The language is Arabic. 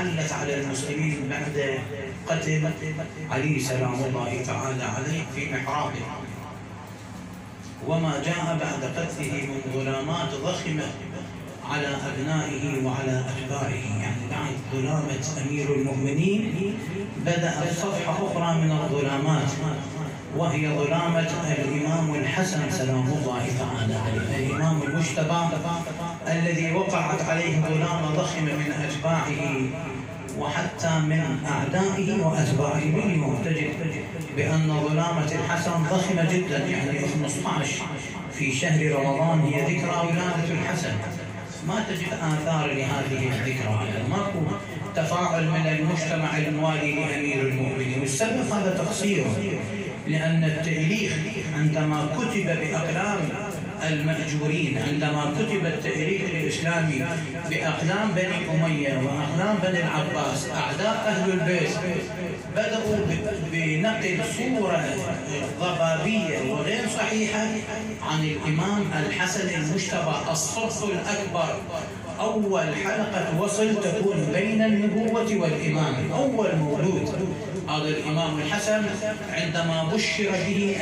حلت على المسلمين بعد قتل علي سلام الله تعالى عليه في محرابه، وما جاء بعد قتله من ظلامات ضخمة على أبنائه وعلى أتباعه. يعني بعد ظلامة أمير المؤمنين بدأت صفحة أخرى من الظلامات، وهي ظلامة الإمام الحسن سلام الله تعالى عليه، الإمام المجتبى الذي وقعت عليه ظلامة ضخمة من أتباعه وحتى من أعدائه وأتباعه. اليوم تجد بأن ظلامة الحسن ضخمة جدا، يعني 15 في شهر رمضان هي ذكرى ولادة الحسن، ما تجد آثار لهذه الذكرى، يعني ماكو تفاعل من المجتمع الموالي لأمير المؤمنين. والسبب هذا تقصيره، لأن التاريخ عندما كتب بأقلام المأجورين، عندما كتب التاريخ الإسلامي بأقلام بني أمية وأقلام بني العباس أعداء أهل البيت، بدأوا بنقل صورة ضبابية وغير صحيحة عن الإمام الحسن المجتبى الصف الأكبر. أول حلقة وصل تكون بين النبوة والإمامة، أول مولود هذا الإمام الحسن عندما بشر به